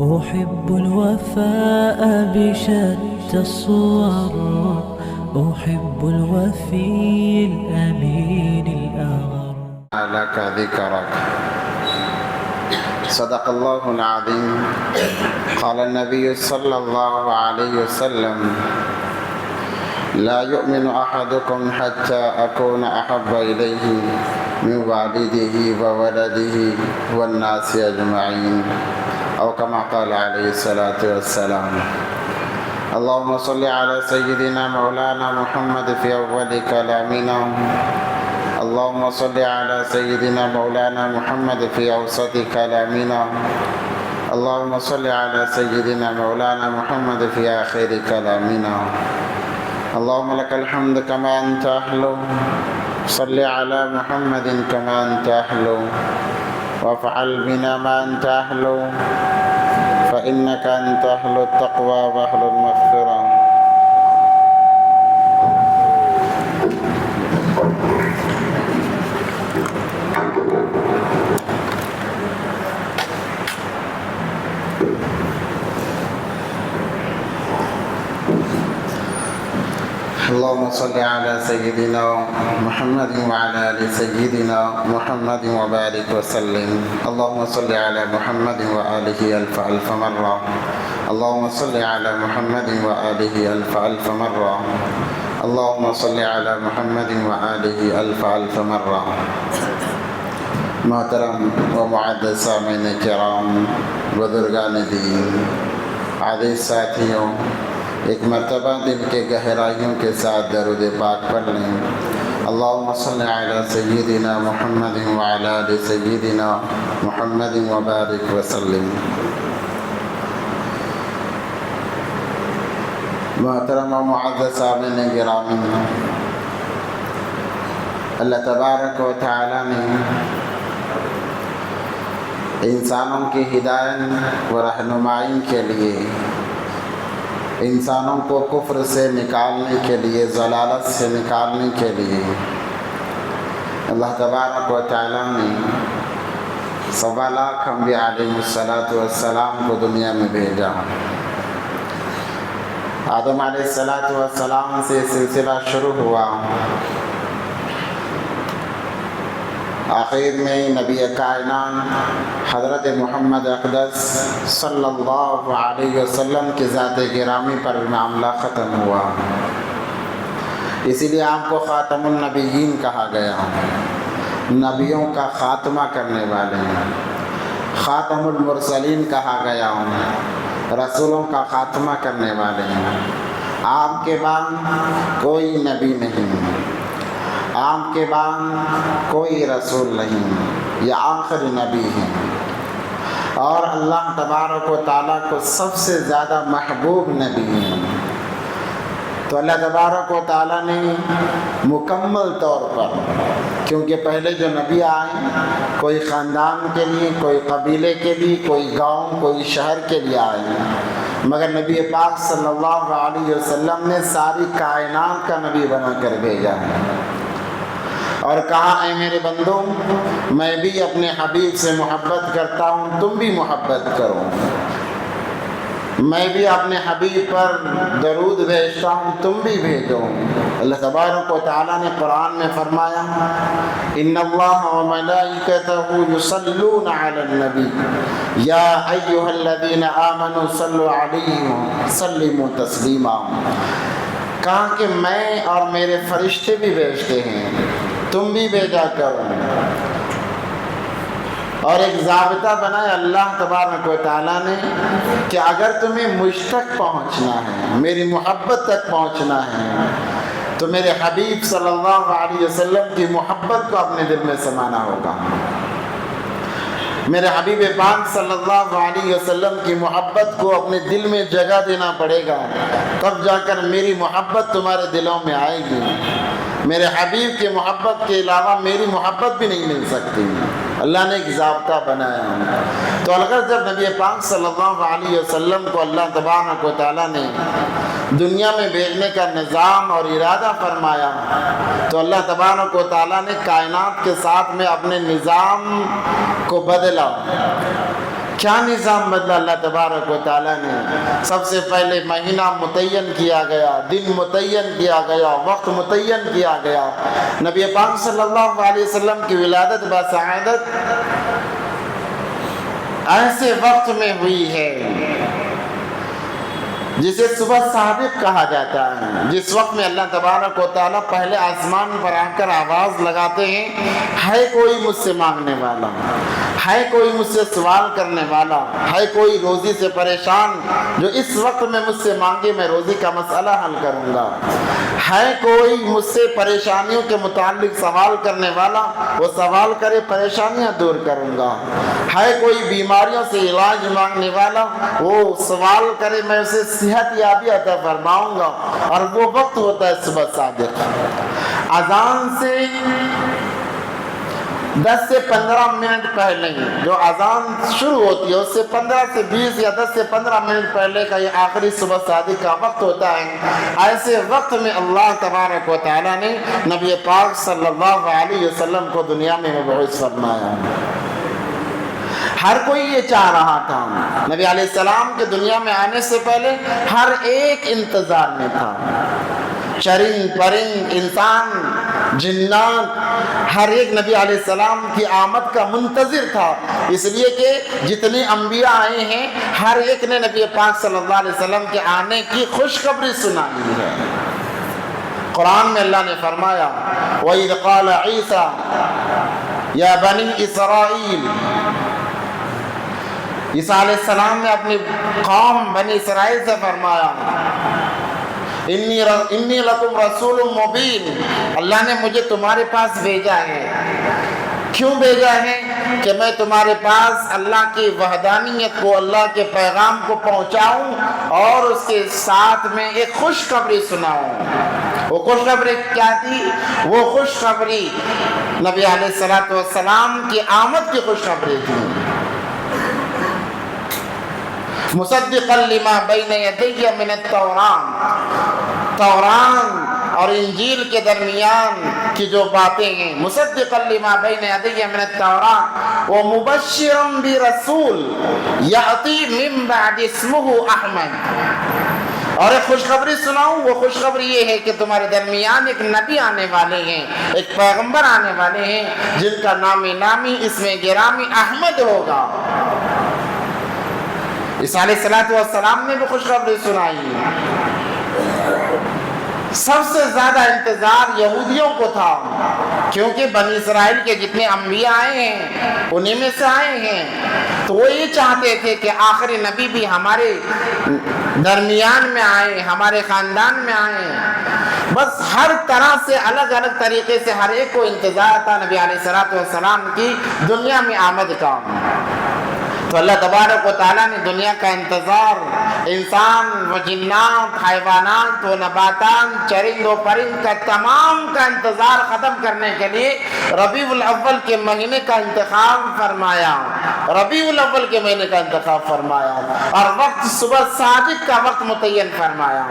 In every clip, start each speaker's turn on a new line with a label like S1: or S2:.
S1: أحب الوفاء بشتى الصور، أحب الوفي الأمين الأغر.
S2: لك ذكرك. صدق الله العظيم. قال النبي صلى الله عليه وسلم: لا يؤمن أحدكم حتى أكون أحب إليه من والده وولده والناس أجمعين، أو كما قال عليه الصلاة والسلام. اللهم صل على سيدنا مولانا محمد في أول كلامنا، اللهم صل على سيدنا مولانا محمد في أوسط كلامنا، اللهم صل على سيدنا مولانا محمد في آخر كلامنا. اللهم لك الحمد كما أنت أهل، صل على محمد كما أنت أهل، وافعل بنا ما أنت أهل، فإنك أنت أهل التقوى وأهل المغفرة. اللهم صل على سيدنا محمد وعلى آل سيدنا محمد وبارك وسلم. اللهم صل على محمد وآله ألف مرة. اللهم صل على محمد وآله ألف مرة. اللهم صل على محمد وآله ألف مرة. محترم و معزز سامعین کرام، بزرگان دین، عزیز ساتھیوں، ایک مرتبہ دل کے گہرائیوں کے ساتھ درود پاک پڑھ لیں. اللہم صلی علی سیدنا محمد وعلی آل سیدنا محمد وبارک وسلم. محترم و معزز سامعین گرامی، اللہ تبارک و تعالی نے انسانوں کی ہدایت و رہنمائی کے لیے، انسانوں کو کفر سے نکالنے کے لیے، ضلالت سے نکالنے کے لیے اللہ تبارک و تعالیٰ نے 1.25 لاکھ انبیاء علیہ السلام کو دنیا میں بھیجا. آدم علیہ السلام سے سلسلہ شروع ہوا، آخر میں نبی کائنات حضرت محمد اقدس صلی اللہ علیہ وسلم کی ذات گرامی پر معاملہ ختم ہوا. اسی لیے آپ کو خاتم النبیین کہا گیا، نبیوں کا خاتمہ کرنے والے. خاتم المرسلین کہا گیا، رسولوں کا خاتمہ کرنے والے. آپ کے بعد کوئی نبی نہیں، آپ کے بعد کوئی رسول نہیں، یہ آخری نبی ہیں. اور اللہ تبارک و تعالیٰ کو سب سے زیادہ محبوب نبی ہیں. تو اللہ تبارک و تعالیٰ نے مکمل طور پر، کیونکہ پہلے جو نبی آئے کوئی خاندان کے لیے، کوئی قبیلے کے لیے، کوئی گاؤں، کوئی شہر کے لیے آئے، مگر نبی پاک صلی اللہ علیہ وسلم نے ساری کائنات کا نبی بنا کر بھیجا ہے. اور کہا: اے میرے بندو، میں بھی اپنے حبیب سے محبت کرتا ہوں، تم بھی محبت کرو. میں بھی اپنے حبیب پر درود بھیجتا ہوں، تم بھی بھیجو. اللہ تبارک و تعالیٰ نے قرآن میں فرمایا: ان اللہ و ملائکتہ یصلون علی النبی یا ایھا الذین آمنوا صلوا علیہ وسلموا تسلیما. کہا کہ میں اور میرے فرشتے بھی بھیجتے ہیں، تم بھی بھیجا کرو. اور ایک ضابطہ بنایا اللہ تبارک و تعالیٰ نے کہ اگر تمہیں مجھ تک پہنچنا ہے، میری محبت تک پہنچنا ہے، تو میرے حبیب صلی اللہ علیہ وسلم کی محبت کو اپنے دل میں سمانا ہوگا. میرے حبیب پاک صلی اللہ علیہ وسلم کی محبت کو اپنے دل میں جگہ دینا پڑے گا، تب جا کر میری محبت تمہارے دلوں میں آئے گی. میرے حبیب کی محبت کے علاوہ میری محبت بھی نہیں مل سکتی. اللہ نے ایک ضابطہ بنایا. تو اگر جب نبی پاک صلی اللہ علیہ وسلم کو اللہ تبارک و تعالیٰ نے دنیا میں بھیجنے کا نظام اور ارادہ فرمایا، تو اللہ تبارک و تعالیٰ نے کائنات کے ساتھ میں اپنے نظام کو بدلا کیا نظام بدلا اللہ تبارک و تعالیٰ نے؟ سب سے پہلے مہینہ متعین کیا گیا، دن متعین کیا گیا، وقت متعین کیا گیا۔ نبی پاک صلی اللہ علیہ وسلم کی ولادت بسعادت ایسے وقت میں ہوئی ہے جسے صبح صادق کہا جاتا ہے، جس وقت میں اللہ تبارک و تعالیٰ پہلے آسمان پر آ کر آواز لگاتے ہیں، ہے کوئی مجھ سے مانگنے والا، ہے کوئی مجھ سے سوال کرنے والا، ہے کوئی روزی سے پریشان جو اس وقت میں مجھ سے مانگے میں روزی کا مسئلہ حل کروں گا، ہے کوئی مجھ سے پریشانیوں کے متعلق سوال کرنے والا، وہ سوال کرے پریشانیاں دور کروں گا، ہے کوئی بیماریوں سے علاج مانگنے والا، وہ سوال کرے میں اسے صحت یابی عطا فرماؤں گا۔ اور وہ وقت ہوتا ہے صبح صادق، اذان سے 10 سے 15 منٹ پہلے جو اذان شروع ہوتی ہے اس سے 15 سے 20 یا 10 سے 15 منٹ پہلے کا یہ آخری صبح صادق کا وقت ہوتا ہے۔ ایسے وقت میں اللہ تبارک و تعالیٰ نے نبی پاک صلی اللہ علیہ وسلم کو دنیا میں مبعوث فرمایا۔ ہر کوئی یہ چاہ رہا تھا، نبی علیہ السلام کے دنیا میں آنے سے پہلے ہر ایک انتظار میں تھا، چرند پرند انسان جنات ہر ایک نبی علیہ السلام کی آمد کا منتظر تھا، اس لیے کہ جتنے انبیاء آئے ہیں ہر ایک نے نبی پاک صلی اللہ علیہ وسلم کے آنے کی خوشخبری سنائی ہے۔ قرآن میں اللہ نے فرمایا وَإِذْ قَالَ عِيسَىٰ يَا بَنِي إِسْرَائِيلِ، عیسیٰ علیہ السلام نے اپنی قوم بنی اسرائیل سے فرمایا انی لکم رسول مبین، اللہ نے مجھے تمہارے پاس بھیجا ہے۔ کیوں بھیجا ہے؟ کہ میں تمہارے پاس اللہ کی وحدانیت کو، اللہ کے پیغام کو پہنچاؤں اور اس کے ساتھ میں ایک خوشخبری سناؤں۔ وہ خوشخبری کیا تھی؟ وہ خوشخبری نبی علیہ السلام کی آمد کی خوشخبری تھی۔ مصدقا لما بین یدی من التوراۃ، اور انجیل کے درمیان کی جو باتیں ہیں، مصدقا لما بین یدی من التوراۃ ومبشرا برسول یأتی من بعد اسمہ احمد، اور ایک خوشخبری سناؤں۔ وہ خوشخبری یہ ہے کہ تمہارے درمیان ایک نبی آنے والے ہیں، ایک پیغمبر آنے والے ہیں جن کا نامی اسم گرامی احمد ہوگا۔ عیسیٰ علیہ السلام نے بھی خوشخبری سنائی۔ سب سے زیادہ انتظار یہودیوں کو تھا، کیونکہ بنی اسرائیل کے جتنے انبیاء آئے ہیں انہی میں سے آئے ہیں، تو وہ یہ چاہتے تھے کہ آخری نبی بھی ہمارے درمیان میں آئے، ہمارے خاندان میں آئے۔ بس ہر طرح سے الگ الگ طریقے سے ہر ایک کو انتظار تھا نبی علیہ السلام کی دنیا میں آمد کا۔ تو اللہ تبارک و تعالیٰ نے دنیا کا انتظار، انسان و جنات، حیوانات و نباتات، چرند و پرند کا تمام کا انتظار ختم کرنے کے لیے ربیع الاول کے مہینے کا انتخاب فرمایا، ربیع الاول کے مہینے کا انتخاب فرمایا، اور وقت صبح صادق کا وقت متعین فرمایا۔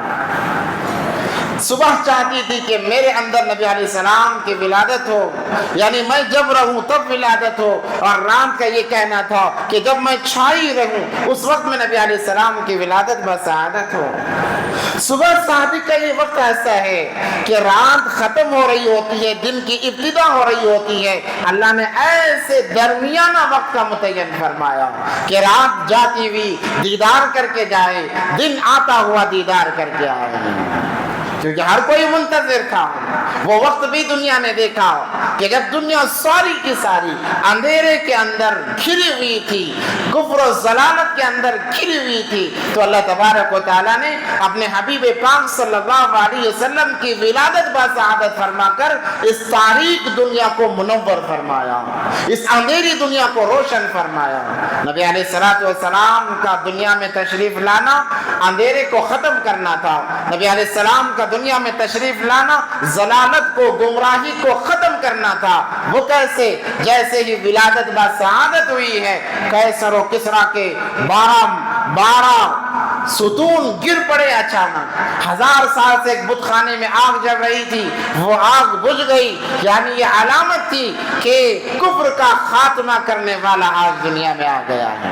S2: صبح چاہتی تھی کہ میرے اندر نبی علیہ السلام کی ولادت ہو، یعنی میں جب رہوں تب ولادت ہو، اور رات کا یہ کہنا تھا کہ جب میں چھائی رہوں اس وقت میں نبی علیہ السلام کی ولادت بسعادت ہو۔ صبح صادق کا یہ وقت ایسا ہے کہ رات ختم ہو رہی ہوتی ہے، دن کی ابتدا ہو رہی ہوتی ہے، اللہ نے ایسے درمیانہ وقت کا متعین فرمایا کہ رات جاتی ہوئی دیدار کر کے جائے، دن آتا ہوا دیدار کر کے آئے، کیونکہ ہر کوئی منتظر تھا۔ وہ وقت بھی دنیا نے دیکھا کہ جب دنیا ساری کی ساری اندھیرے کے اندر گھری ہوئی تھی، کفر و ضلالت کے اندر گھری ہوئی تھی، تو اللہ تبارک و تعالیٰ نے اپنے حبیب پاک صلی اللہ علیہ وسلم کی ولادت بسعادت فرما کر اس تاریک دنیا کو منور فرمایا، اس اندھیری دنیا کو روشن فرمایا۔ نبی علیہ السلام کا دنیا میں تشریف لانا اندھیرے کو ختم کرنا تھا، نبی علیہ السلام کا دنیا میں تشریف لانا ضلالت کو، گمراہی کو ختم کرنا تھا۔ وہ کیسے؟ جیسے ہی ولادت بسعادت ہوئی ہے، قیصر و کسریٰ کے 12 ستون گر پڑے اچانک۔ 1000 سال سے ایک بت خانے میں آگ جل رہی تھی، وہ آگ بجھ گئی، یعنی یہ علامت تھی کہ کفر کا خاتمہ کرنے والا آج دنیا میں آ گیا ہے۔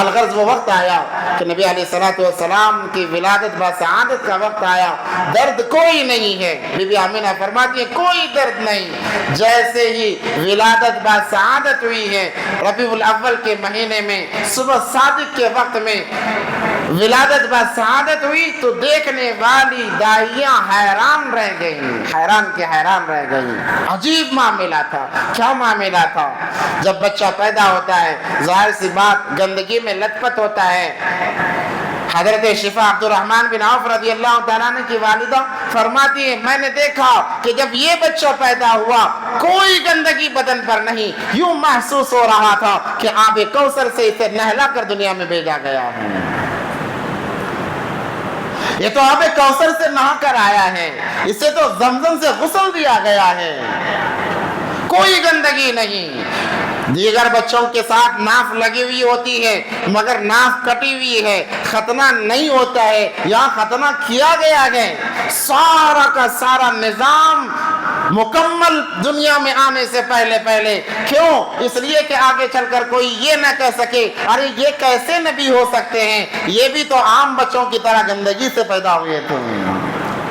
S2: الغرض وہ وقت آیا کہ نبی علیہ السلام کی ولادت بسعادت کا وقت آیا، درد کوئی نہیں ہے۔ بی بی آمینہ فرماتی ہے کوئی درد نہیں۔ جیسے ہی ولادت بسعادت ہوئی ہے، ربیع الاول کے مہینے میں صبح صادق کے وقت میں ولادت بسعادت ہوئی تو دیکھنے والی دائیاں حیران رہ گئیں، حیران کے حیران رہ گئیں۔ عجیب معاملہ تھا۔ کیا معاملہ تھا؟ جب بچہ پیدا ہوتا ہے ظاہر سی بات گندگی میں لت پت ہوتا ہے۔ حضرت شفا عبد الرحمن بن عوف رضی اللہ تعالیٰ عنہ کی والدہ فرماتی ہے میں نے دیکھا کہ جب یہ بچہ پیدا ہوا کوئی گندگی بدن پر نہیں، یوں محسوس ہو رہا تھا کہ آب کوثر سے اسے نہلا کر دنیا میں بھیجا گیا ہے۔ یہ تو آب کوثر سے نہا کر آیا ہے، اسے تو زمزم سے غسل دیا گیا ہے، کوئی گندگی نہیں۔ دیگر بچوں کے ساتھ ناف لگی ہوئی ہوتی ہے مگر ناف کٹی ہوئی ہے، ختنہ نہیں ہوتا ہے، یہاں ختنہ کیا گیا ہے۔ سارا کا سارا نظام مکمل دنیا میں آنے سے پہلے کیوں؟ اس لیے کہ آگے چل کر کوئی یہ نہ کہہ سکے ارے یہ کیسے نبی ہو سکتے ہیں، یہ بھی تو عام بچوں کی طرح گندگی سے پیدا ہوئے تھے۔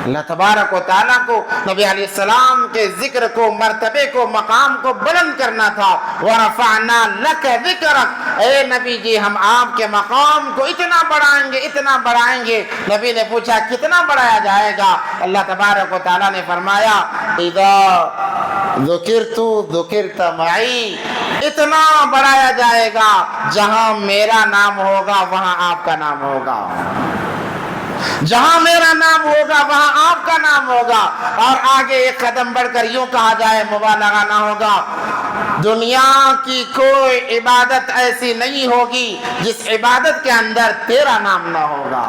S2: اللہ تبارک و تعالیٰ کو نبی علیہ السلام کے ذکر کو، مرتبے کو، مقام کو بلند کرنا تھا۔ وَرَفَعْنَا لَكَ ذِكْرَكَ، اے نبی جی ہم آپ کے مقام کو اتنا بڑھائیں گے، اتنا بڑھائیں گے۔ نبی نے پوچھا کتنا بڑھایا جائے گا؟ اللہ تبارک و تعالیٰ نے فرمایا اِذَا ذُكِرْتُ ذُكِرْتَ مَعِي، اتنا بڑھایا جائے گا جہاں میرا نام ہوگا وہاں آپ کا نام ہوگا، جہاں میرا نام ہوگا وہاں آپ کا نام ہوگا۔ اور آگے ایک قدم بڑھ کر یوں کہا جائے، مبالغہ نہ ہوگا، دنیا کی کوئی عبادت ایسی نہیں ہوگی جس عبادت کے اندر تیرا نام نہ ہوگا،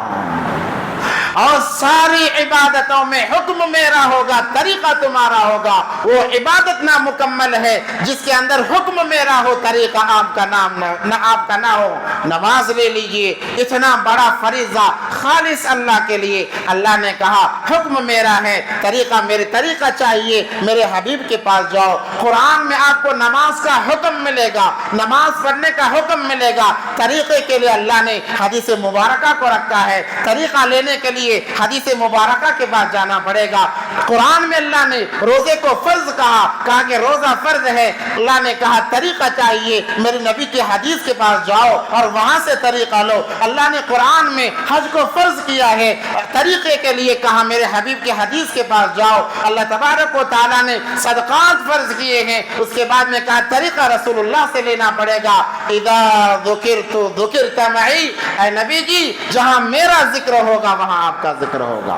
S2: اور ساری عبادتوں میں حکم میرا ہوگا، طریقہ تمہارا ہوگا۔ وہ عبادت نامکمل ہے جس کے اندر حکم میرا ہو، طریقہ آپ کا نام نہ آپ کا نہ ہو۔ نماز لے لیجئے، اتنا بڑا فریضہ خالص اللہ کے لیے، اللہ نے کہا حکم میرا ہے، طریقہ میرے طریقہ چاہیے، میرے حبیب کے پاس جاؤ۔ قرآن میں آپ کو نماز کا حکم ملے گا، نماز پڑھنے کا حکم ملے گا، طریقے کے لیے اللہ نے حدیث مبارکہ کو رکھا ہے، طریقہ لینے کے لیے حدیث مبارکہ کے بعد جانا پڑے گا۔ قرآن میں اللہ نے روزے کو فرض کہا کہ روزہ فرض ہے، اللہ نے کہا طریقہ چاہیے، میرے نبی کی حدیث کے پاس جاؤ اور وہاں سے طریقہ لو۔ اللہ نے قرآن میں حج کو فرض کیا ہے، طریقے کے لیے کہا میرے حبیب کی حدیث کے پاس جاؤ۔ اللہ تبارک و تعالیٰ نے صدقات فرض کیے ہیں، اس کے بعد میں کہا طریقہ رسول اللہ سے لینا پڑے گا۔ اذا ذکرت ذکرت معی، اے نبی جی جہاں میرا ذکر ہوگا وہاں آپ کا ذکر ہوگا۔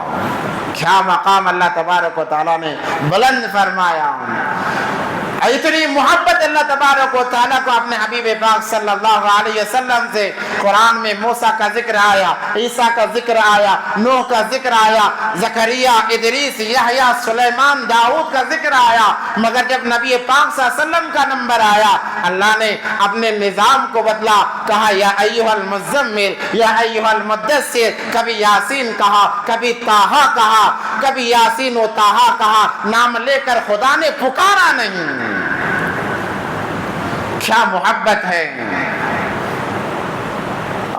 S2: کیا مقام اللہ تبارک و تعالیٰ نے بلند فرمایا، اتنی محبت اللہ تبارک و تعالیٰ کو اپنے حبیب پاک صلی اللہ علیہ وسلم سے۔ قرآن میں موسیٰ کا ذکر آیا، عیسیٰ کا ذکر آیا، نوح کا ذکر آیا، زکریا، ادریس، یحییٰ، سلیمان، داؤد کا ذکر آیا، مگر جب نبی پاک صلی اللہ علیہ وسلم کا نمبر آیا اللہ نے اپنے نظام کو بدلا، کہا یا ایھا المزمل، یا ایھا المدثر، کبھی یاسین کہا، کبھی طٰہٰ کہا، کبھی یاسین و طٰہٰ کہا، نام لے کر خدا نے پکارا نہیں۔ کیا محبت ہے،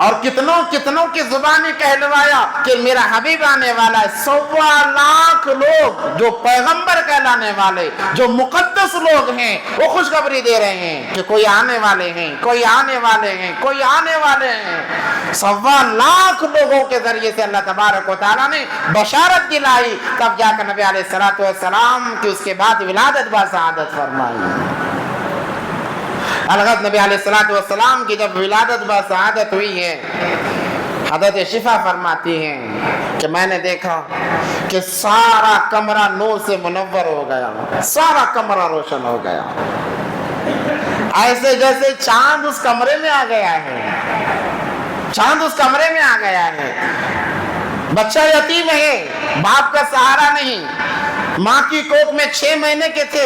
S2: اور کتنوں کی زبانی کہلوایا کہ میرا حبیب آنے والا ہے۔ 1.25 لاکھ لوگ جو پیغمبر کہلانے والے، جو مقدس لوگ ہیں، وہ خوشخبری دے رہے ہیں کہ کوئی آنے والے ہیں، کوئی آنے والے ہیں، کوئی آنے والے ہیں۔ 1.25 لاکھ لوگوں کے ذریعے سے اللہ تبارک و تعالیٰ نے بشارت دلائی، تب جا کر نبی علیہ السلام کی اس کے بعد ولادت بسعادت فرمائی۔ الغرض نبی علیہ السلام کی جب ولادت بسعادت ہوئی ہے، حضرت شفا فرماتی ہیں کہ میں نے دیکھا کہ سارا کمرہ نور سے منور ہو گیا، سارا کمرہ روشن ہو گیا، ایسے جیسے چاند اس کمرے میں آ گیا ہے، چاند اس کمرے میں آ گیا ہے۔ بچہ یتیم ہے، باپ کا سہارا نہیں، ماں کی کوکھ میں 6 مہینے کے تھے،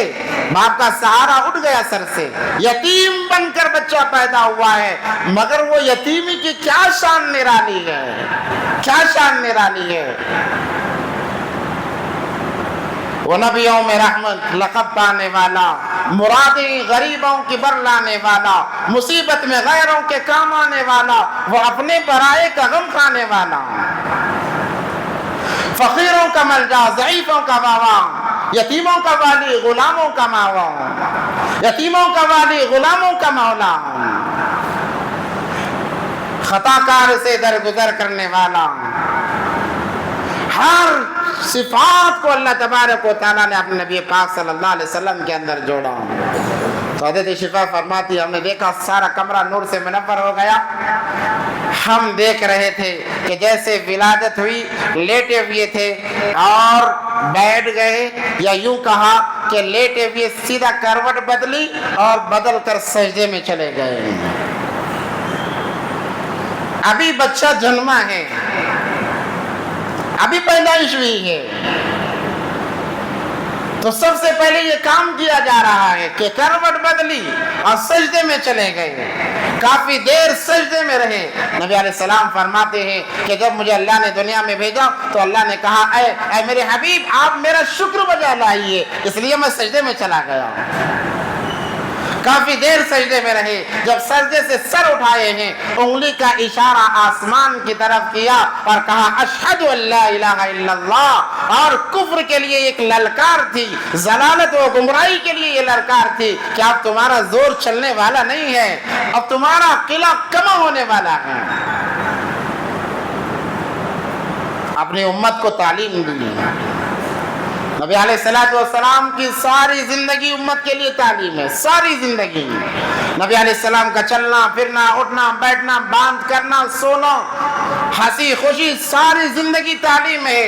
S2: باپ کا سہارا اٹھ گیا سر سے، یتیم بن کر بچہ پیدا ہوا ہے، مگر وہ یتیمی کی کیا شان نرالی ہے، کیا شان نرالی ہے۔ وہ نبیوں میں رحمت لقب پانے والا، مرادیں غریبوں کی بر لانے والا، مصیبت میں غیروں کے کام آنے والا، وہ اپنے برائے کا غم کھانے والا، فقیروں کا ملجا، ضعیفوں کا واوا، یتیموں کا والی، غلاموں کا ماوا، یتیموں کا والی، غلاموں کا مولا، خطا کار سے درگزر کرنے والا، ہر صفات کو اللہ تبارک و تعالیٰ نے اپنے نبی پاک صلی اللہ علیہ وسلم کے اندر جوڑا۔ تو حضرت شفا فرماتی ہم نے دیکھا سارا کمرہ نور سے منور ہو گیا، ہم دیکھ رہے تھے کہ جیسے ولادت ہوئی لیٹے ہوئے تھے اور بیٹھ گئے، یا یوں کہا کہ لیٹے ہوئے سیدھا کروٹ بدلی اور بدل کر سجدے میں چلے گئے۔ ابھی بچہ جنما ہے، ابھی پیدائش ہوئی ہے، تو سب سے پہلے یہ کام کیا جا رہا ہے کہ کروٹ بدلی اور سجدے میں چلے گئے، کافی دیر سجدے میں رہے۔ نبی علیہ السلام فرماتے ہیں کہ جب مجھے اللہ نے دنیا میں بھیجا تو اللہ نے کہا اے میرے حبیب آپ میرا شکر بجا لائیے، اس لیے میں سجدے میں چلا گیا۔ کافی دیر سجدے میں رہے، جب سجدے سے سر اٹھائے ہیں انگلی کا اشارہ آسمان کی طرف کیا اور کہا اشہد ان لا الہ الا اللہ، اور کفر کے لیے ایک للکار تھی، ضلالت و گمراہی کے لیے یہ للکار تھی کہ اب تمہارا زور چلنے والا نہیں ہے، اب تمہارا قلعہ کم ہونے والا ہے۔ اپنی امت کو تعلیم دی، نبی علیہ السلام کی ساری زندگی امت کے لیے تعلیم ہے، ساری زندگی نبی علیہ السلام کا چلنا پھرنا اٹھنا بیٹھنا باندھ کرنا سونا ہنسی خوشی ساری زندگی تعلیم ہے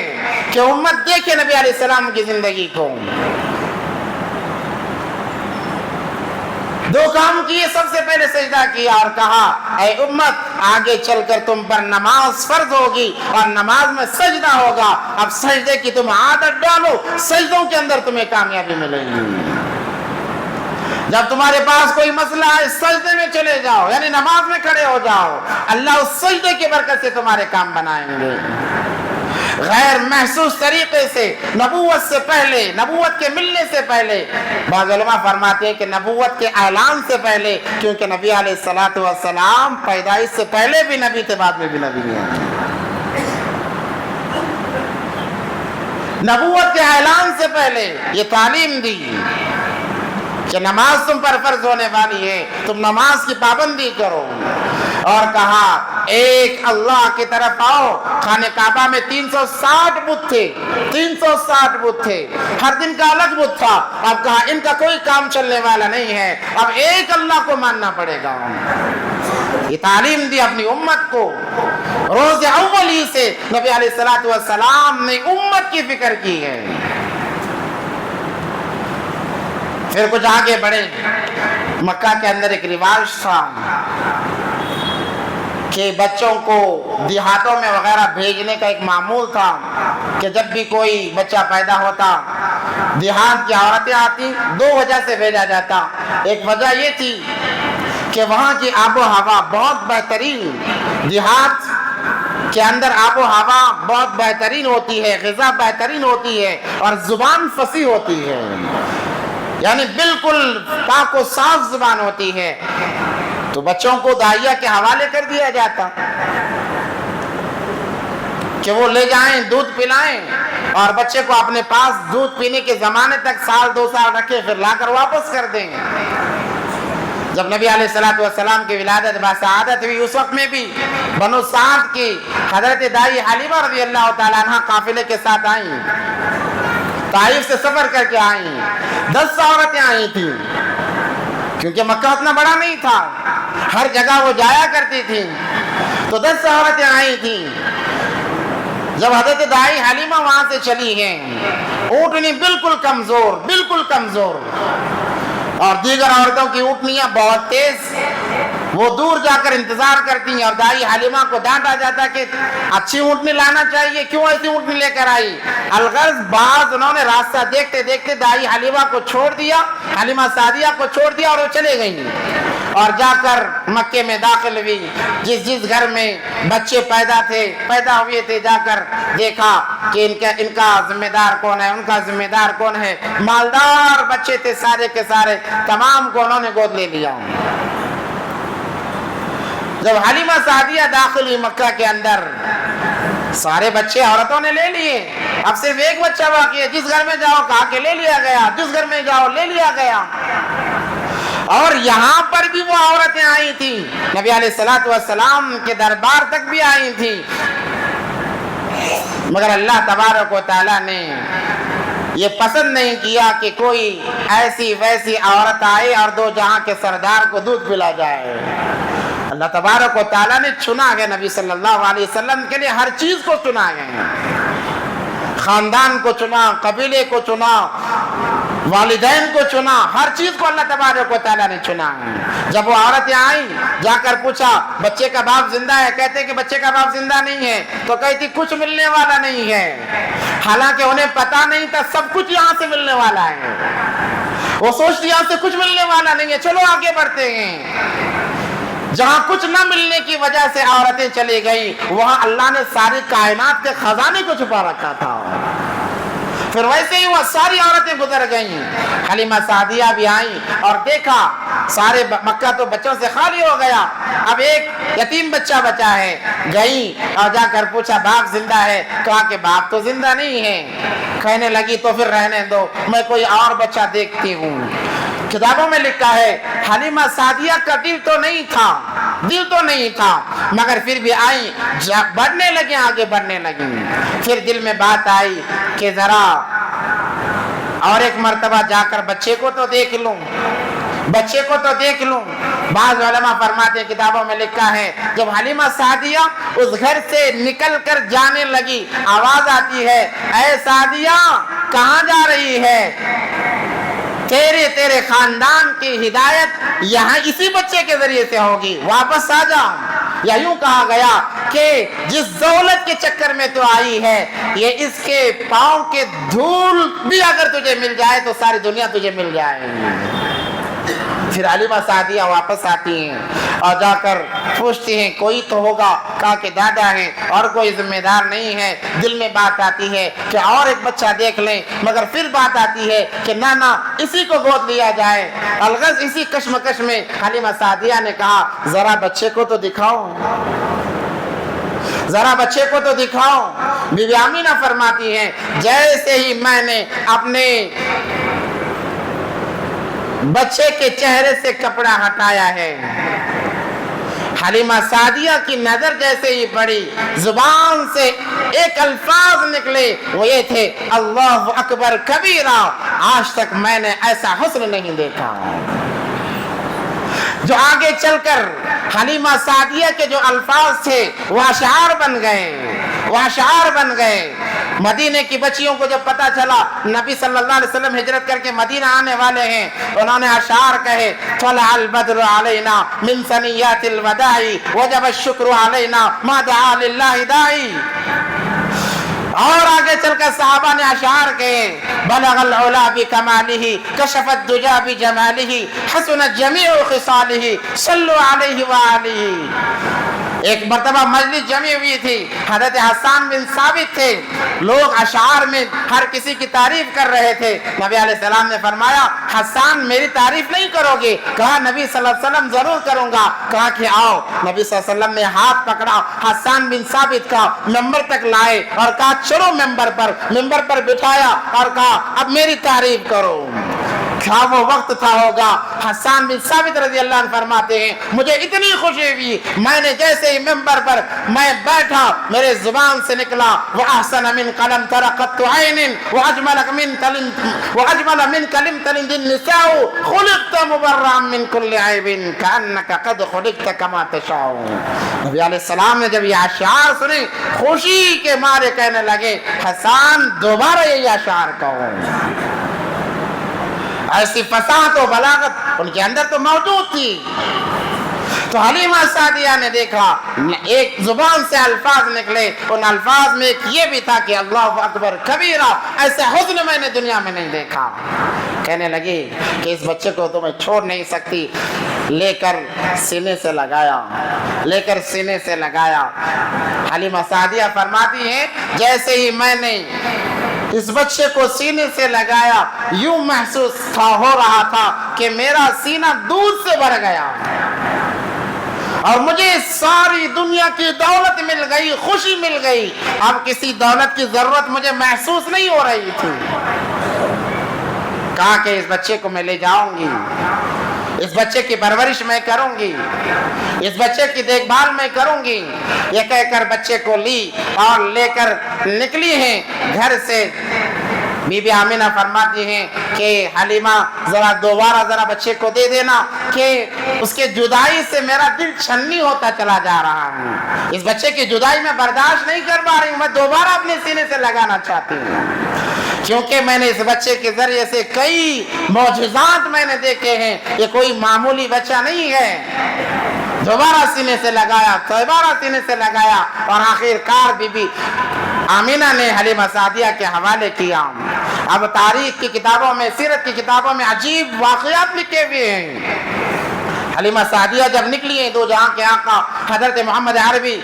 S2: کہ امت دیکھے نبی علیہ السلام کی زندگی کو۔ دو کام کیے، سب سے پہلے سجدہ کیا اور کہا اے امت آگے چل کر تم پر نماز فرض ہوگی اور نماز میں سجدہ ہوگا، اب سجدے کی تم عادت ڈالو، سجدوں کے اندر تمہیں کامیابی ملے گی۔ جب تمہارے پاس کوئی مسئلہ ہے سجدے میں چلے جاؤ، یعنی نماز میں کھڑے ہو جاؤ، اللہ اس سجدے کی برکت سے تمہارے کام بنائیں گے۔ غیر محسوس طریقے سے نبوت سے پہلے، نبوت کے ملنے سے پہلے، بعض علماء فرماتے ہیں کہ نبوت کے اعلان سے پہلے، کیونکہ نبی علیہ السلام پیدائش سے پہلے بھی نبی تھے بعد میں بھی نبی ہیں۔ نبوت کے اعلان سے پہلے یہ تعلیم دی کہ نماز تم پر فرض ہونے والی ہے، تم نماز کی پابندی کرو، اور کہا ایک اللہ کی طرف آؤ۔ خانہ کعبہ میں 360 بت تھے، 360 بت تھے، ہر دن کا الگ بت تھا، اب کہا ان کا کوئی کام چلنے والا نہیں ہے، اب ایک اللہ کو ماننا پڑے گا۔ یہ تعلیم دی اپنی امت کو، روز اول ہی سے نبی علیہ السلام نے امت کی فکر کی ہے۔ پھر کچھ آگے بڑھے، مکہ کے اندر ایک رواج تھا کہ بچوں کو دیہاتوں میں وغیرہ بھیجنے کا ایک معمول تھا کہ جب بھی کوئی بچہ پیدا ہوتا دیہات کی عورتیں آتی، دو وجہ سے بھیجا جاتا۔ ایک وجہ یہ تھی کہ وہاں کی آب و ہوا بہت بہترین، دیہات کے اندر آب و ہوا بہت بہترین ہوتی ہے، غذا بہترین ہوتی ہے اور زبان فصیح ہوتی ہے، یعنی بالکل پاک و صاف زبان ہوتی ہے، تو بچوں کو داعیہ کے حوالے کر دیا جاتا کہ وہ لے جائیں دودھ پلائیں، اور بچے کو اپنے پاس دودھ پینے کے زمانے تک سال 2 سال رکھے، پھر لا کر واپس کر دیں۔ جب نبی علیہ السلام کی ولادت بسعادت ہوئی، اس وقت میں بھی بنو سعد کی حضرت دائی حلیمہ رضی اللہ تعالیٰ عنہ قافلے کے ساتھ آئیں، طائف سے سفر کر کے آئیں، 10 عورتیں آئی تھیں، کیونکہ مکہ اتنا بڑا نہیں تھا، ہر جگہ وہ جایا کرتی تھیں، تو 10 عورتیں آئی تھیں۔ جب حضرت دائی حلیمہ وہاں سے چلی ہیں، اونٹنی بالکل کمزور، بالکل کمزور، اور دیگر عورتوں کی اونٹنیاں بہت تیز، وہ دور جا کر انتظار کرتی ہیں، اور دائی حلیمہ کو ڈانٹا جاتا کہ اچھی اونٹنی لانا چاہیے، کیوں ایسی اونٹنی لے کر آئی؟ الغرض بعض انہوں نے راستہ دیکھتے دیکھتے دائی حلیمہ کو چھوڑ دیا، حلیمہ سعدیہ کو چھوڑ دیا اور وہ چلے گئیں، اور جا کر مکے میں داخل ہوئی. جس گھر میں بچے پیدا ہوئے تھے جا کر دیکھا کہ ان کا ذمہ دار کون ہے, ان کا ذمہ دار کون ہے. مالدار بچے تھے سارے کے سارے, تمام کو انہوں نے گود لے لیا. جب حلیمہ سعدیہ داخل ہوئی مکہ کے اندر, سارے بچے عورتوں نے لے لیے, اب صرف ایک بچہ باقی ہے. جس گھر میں جاؤ کہا کہ لے لیا گیا, جس گھر میں جاؤ لے لیا گیا. اور یہاں پر بھی وہ عورتیں آئی تھیں, نبی علیہ الصلوۃ والسلام کے دربار تک بھی آئی تھیں, مگر اللہ تبارک و تعالیٰ نے یہ پسند نہیں کیا کہ کوئی ایسی ویسی عورت آئے اور دو جہاں کے سردار کو دودھ پلا جائے. اللہ تبارک و تعالیٰ نے چنا ہے نبی صلی اللہ علیہ وسلم کے لیے, ہر چیز کو چنا ہے, خاندان کو چنا, قبیلے کو چنا, والدین کو چنا, ہر چیز کو اللہ تبارک و تعالیٰ نے چنا ہے. جب وہ عورتیں آئیں جا کر پوچھا بچے کا باپ زندہ ہے, کہتے کہ بچے کا باپ زندہ نہیں ہے, تو کہتی کچھ ملنے والا نہیں ہے. حالانکہ انہیں پتا نہیں تھا سب کچھ یہاں سے ملنے والا ہے. وہ سوچتی یہاں سے کچھ ملنے والا نہیں ہے, چلو آگے بڑھتے ہیں. جہاں کچھ نہ ملنے کی وجہ سے عورتیں چلی گئی, وہاں اللہ نے ساری کائنات کے خزانے کو چھپا رکھا تھا. پھر ویسے ہی وہ ساری عورتیں گزر گئیں. حلیمہ سعدیہ بھی آئیں اور دیکھا سارے مکہ تو بچوں سے خالی ہو گیا, اب ایک یتیم بچہ بچا ہے. گئیں اور جا کر پوچھا باپ زندہ ہے, کہا کہ باپ تو زندہ نہیں ہے. کہنے لگی تو پھر رہنے دو, میں کوئی اور بچہ دیکھتی ہوں. کتابوں میں لکھا ہے حلیمہ سعدیہ کا دل تو نہیں تھا, مگر پھر بھی آئی, بڑھنے لگے, آگے بڑھنے لگیں. پھر دل میں بات آئی کہ ذرا اور ایک مرتبہ جا کر بچے کو تو دیکھ لوں. بعض علماء فرماتے ہیں, کتابوں میں لکھا ہے جب حلیمہ سعدیہ اس گھر سے نکل کر جانے لگی, آواز آتی ہے اے سعدیہ کہاں جا رہی ہے, تیرے خاندان کی ہدایت یہاں اسی بچے کے ذریعے سے ہوگی, واپس آ جا. یا یوں کہا گیا کہ جس دولت کے چکر میں تو آئی ہے, یہ اس کے پاؤں کے دھول بھی اگر تجھے مل جائے تو ساری دنیا تجھے مل جائے. پھر حلیمہ سعدیہ واپس آتی ہیں اور جا کر پوچھتی ہیں کوئی تو ہوگا, کہا کہ دادا ہیں اور کوئی ذمہ دار نہیں ہے. دل میں بات آتی ہے کہ اور ایک بچہ دیکھ لیں, مگر پھر بات آتی ہے کہ نہ اسی کو گود لیا جائے. الغرض اسی کشمکش میں حلیمہ سعدیہ نے کہا ذرا بچے کو تو دکھاؤ. بی بی آمینہ فرماتی ہیں جیسے ہی میں نے اپنے بچے کے چہرے سے کپڑا ہٹایا ہے, حلیمہ سعدیہ کی نظر جیسے ہی پڑی, زبان سے ایک الفاظ نکلے, وہ یہ تھے اللہ اکبر کبیرہ, آج تک میں نے ایسا حسن نہیں دیکھا. جو آگے چل کر حلیمہ سعدیہ کے جو الفاظ تھے وہ اشعار بن گئے. مدینے کی بچیوں کو جب پتا چلا نبی صلی اللہ علیہ وسلم ہجرت کر کے مدینہ آنے والے ہیں, انہوں نے اشعار کہے طلع البدر علینا من ثنیات الوداع وجب الشکر علینا ما دعا للہ داعی. اور آگے چل کر صحابہ نے اشعار کہے بلغ العلا بکمالہ کشف الدجا بجمالہ حسنت جمیع خصالہ صلوا علیہ وآلہ. ایک مرتبہ مجلس جمی ہوئی تھی, حضرت حسان بن ثابت تھے, لوگ اشعار میں ہر کسی کی تعریف کر رہے تھے. نبی علیہ السلام نے فرمایا حسان میری تعریف نہیں کرو گے, کہا نبی صلی اللہ علیہ وسلم ضرور کروں گا. کہا کہ آؤ. نبی صلی اللہ علیہ وسلم نے ہاتھ پکڑا حسان بن ثابت کا, ممبر تک لائے اور کہا چلو ممبر پر بٹھایا اور کہا اب میری تعریف کرو. کیا وہ وقت تھا ہوگا, حسان بن ثابت رضی اللہ عنہ فرماتے ہیں مجھے اتنی خوشی ہوئی, میں نے جیسے ہی ممبر پر میں بیٹھا میرے زبان سے نکلا وَأَحْسَنَ مِنْ قَلَمْ تَرَقَتُ عَيْنٍ وَأَجْمَلَ مِنْ كَلِمْ تَلِنْدِ النِّسَاءُ خُلِقْتَ مُبَرًّا مِنْ كُلِّ عَيْبٍ كَأَنَّكَ قَدْ خُلِقْتَ كَمَا تَشَاءُ. نبی علیہ السلام نے جب یہ اشعار سنے خوشی کے مارے کہنے لگے حسان دوبارہ یہ اشعار کہو. ایسی فصاحت و بلاغت ان کے اندر تو موجود تھی. تو حلیمہ سعدیہ نے دیکھا ایک زبان سے الفاظ نکلے, ان الفاظ میں ایک یہ بھی تھا کہ اللہ اکبر کبیرہ, ایسا حسن میں نے دنیا میں نہیں دیکھا. کہنے لگی کہ اس بچے کو تو میں چھوڑ نہیں سکتی، لے کر سینے سے لگایا، لے کر سینے سے لگایا۔ حلیمہ سعدیہ فرماتی ہیں جیسے ہی میں نے اس بچے کو سینے سے لگایا، یوں محسوس ہو رہا تھا کہ میرا سینہ دودھ سے بھر گیا اور مجھے ساری دنیا کی دولت مل گئی، خوشی مل گئی، اب کسی دولت کی ضرورت مجھے محسوس نہیں ہو رہی تھی۔ کہا کہ اس بچے کو میں لے جاؤں گی، اس بچے کی پرورش میں کروں گی، اس بچے کی دیکھ بھال میں کروں گی۔ یہ کہہ کر بچے کو لی اور لے کر نکلی ہیں گھر سے۔ بی بی آمینہ فرماتی ہیں کہ حلیمہ ذرا بچے کو دے دینا کہ اس کے جدائی سے میرا دل چھنی ہوتا چلا جا رہا ہے، اس بچے کی جدائی میں برداشت نہیں کر پا رہی ہوں، میں دوبارہ اپنے سینے سے لگانا چاہتی ہوں، کیونکہ میں نے اس بچے کے ذریعے سے کئی معجزات میں نے دیکھے ہیں، یہ کوئی معمولی بچہ نہیں ہے۔ دوبارہ سینے سے لگایا، دوبارہ سینے سے لگایا، اور آخر کار بی بی آمینہ نے حلیمہ سعدیہ کے حوالے کیا۔ اب تاریخ کی کتابوں میں، سیرت کی کتابوں میں عجیب واقعات لکھے ہوئے ہیں۔ حلیمہ سعدیہ جب نکلی ہیں دو جہاں کے آقا حضرت محمد عربی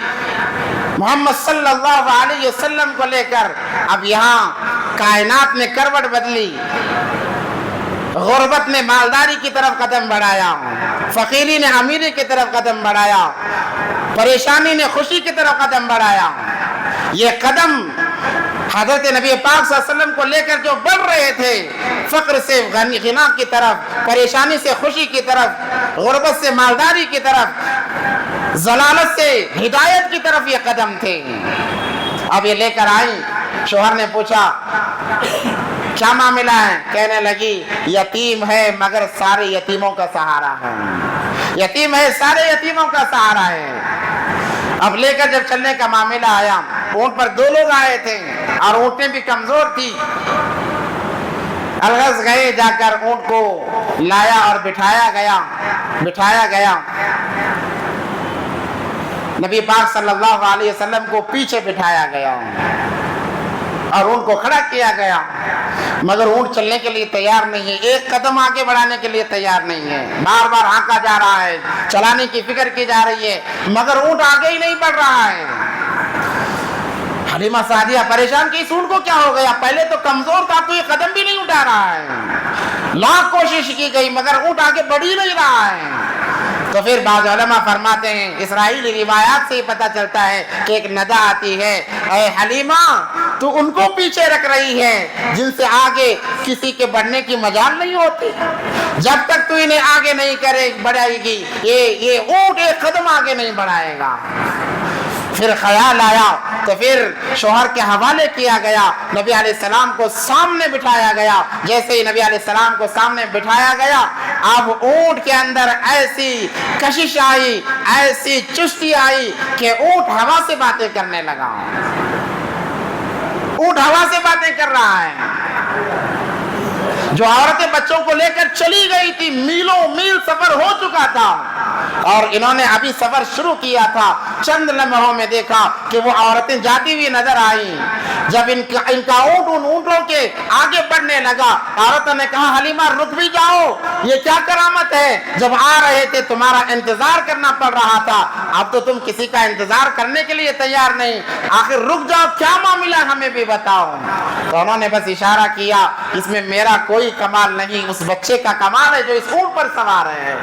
S2: محمد صلی اللہ علیہ وسلم کو لے کر، اب یہاں کائنات نے کروٹ بدلی، غربت نے مالداری کی طرف قدم بڑھایا، فقیری نے امیری کی طرف قدم بڑھایا، پریشانی نے خوشی کی طرف قدم بڑھایا۔ یہ قدم حضرت نبی پاک صلی اللہ علیہ وسلم کو لے کر جو بڑھ رہے تھے، فقر سے غنا کی طرف، پریشانی سے خوشی کی طرف، غربت سے مالداری کی طرف، ضلالت سے ہدایت کی طرف یہ قدم تھے۔ اب یہ لے کر آئی، شوہر نے پوچھا کیا معاملہ ہے؟ کہنے لگی یتیم ہے مگر سارے یتیموں کا سہارا ہے، یتیم ہے سارے یتیموں کا سہارا ہے۔ اب لے کر جب چلنے کا معاملہ آیا، اونٹ پر دو لوگ آئے تھے اور اونٹیں بھی کمزور تھی، الغرض گئے، جا کر اونٹ کو لایا اور بٹھایا گیا۔ نبی پاک صلی اللہ علیہ وسلم کو پیچھے بٹھایا گیا اور اونٹ کو کھڑا کیا گیا، مگر اونٹ چلنے کے لیے تیار نہیں ہے، ایک قدم آگے بڑھانے کے لیے تیار نہیں ہے، بار بار ہانکا جا رہا ہے، چلانے کی فکر کی جا رہی ہے، مگر اونٹ آگے ہی نہیں بڑھ رہا ہے۔ حلیمہ سعدیہ پریشان کہ اس اونٹ کو کیا ہو گیا، پہلے تو کمزور تھا تو یہ قدم بھی نہیں اٹھا رہا ہے، لاکھ کوشش کی گئی مگر اونٹ آگے بڑھ ہی نہیں رہا ہے۔ تو پھر بعض علماء فرماتے ہیں، اسرائیلی روایات سے ہی پتہ چلتا ہے کہ ایک ندا آتی ہے، اے حلیمہ تو ان کو پیچھے رکھ رہی ہے جن سے آگے کسی کے بڑھنے کی مجال نہیں ہوتی، جب تک تو انہیں آگے نہیں بڑھائے گی یہ اونٹ ایک قدم آگے نہیں بڑھائے گا۔ پھر خیال آیا تو پھر شوہر کے حوالے کیا گیا، نبی علیہ السلام کو سامنے بٹھایا گیا۔ جیسے ہی نبی علیہ السلام کو سامنے بٹھایا گیا، اب اونٹ کے اندر ایسی کشش آئی، ایسی چستی آئی کہ اونٹ ہوا سے باتیں کرنے لگا، اونٹ ہوا سے باتیں کر رہا ہے۔ جو عورتیں بچوں کو لے کر چلی گئی تھی، میلوں میل سفر ہو چکا تھا اور انہوں نے ابھی سفر شروع کیا تھا، چند لمحوں میں دیکھا کہ وہ عورتیں جاتی ہوئی نظر آئیں۔ جب ان کا اونٹ ان اونٹوں کے آگے بڑھنے لگا، عورتوں نے کہا حلیمہ رک بھی جاؤ، یہ کیا کرامت ہے، جب آ رہے تھے تمہارا انتظار کرنا پڑ رہا تھا، اب تو تم کسی کا انتظار کرنے کے لیے تیار نہیں، آخر رک جاؤ، کیا معاملہ ہمیں بھی بتاؤ۔ تو انہوں نے بس اشارہ کیا، اس میں میرا کوئی کمال نہیں، اس بچے کا کمال ہے جو اس اونٹ پر سوار ہے۔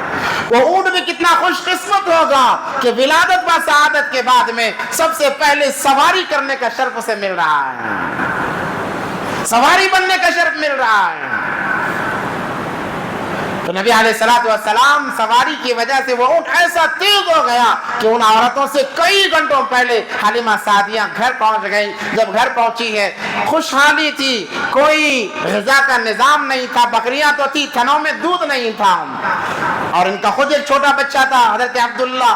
S2: وہ اونٹ بھی کتنا خوش قسمت ہوگا کہ ولادت و سعادت کے بعد میں سب سے پہلے سواری کرنے کا شرف اسے مل رہا ہے، سواری بننے کا شرف مل رہا ہے۔ تو نبی علیہ السلام سواری کی وجہ سے وہ اونٹ ایسا تیز ہو گیا کہ ان عورتوں سے کئی گھنٹوں پہلے حلیمہ سعدیہ گھر پہنچ گئی۔ جب گھر پہنچی ہے، خوشحالی تھی، کوئی غذا کا نظام نہیں تھا، بکریاں تو تھی، تھنوں میں دودھ نہیں تھا، اور ان کا خود ایک چھوٹا بچہ تھا حضرت عبداللہ۔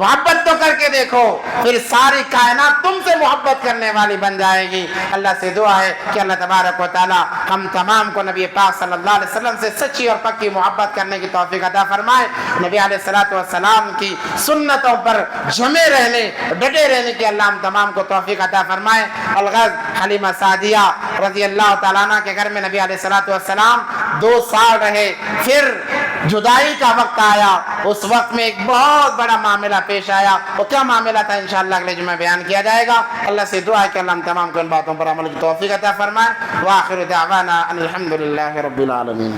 S2: محبت تو کر کے دیکھو، پھر ساری کائنات تم سے محبت کرنے والی بن جائے گی۔ اللہ سے دعا ہے کہ اللہ تبارک و تعالی ہم تمام کو نبی پاک صلی اللہ علیہ وسلم سے سچی اور پکی محبت کرنے کی توفیق عطا فرمائے، نبی علیہ الصلوۃ والسلام کی سنتوں پر جمے رہنے، ڈٹے رہنے کی اللہ ہم تمام کو توفیق عطا فرمائے۔ الغرض حلیمہ سعدیہ رضی اللہ تعالیٰ عنہ کے گھر میں نبی علیہ الصلوۃ والسلام 2 سال رہے، پھر جدائی کا وقت آیا، اس وقت میں ایک بہت بڑا معاملہ پیش آیا، وہ کیا معاملہ تھا انشاءاللہ اگلے جمعہ بیان کیا جائے گا۔ اللہ سے دعا ہے کہ اللہ ہم تمام کو ان باتوں پر عمل کی توفیق عطا فرمائے۔ وآخر دعوانا ان الحمدللہ رب العالمین۔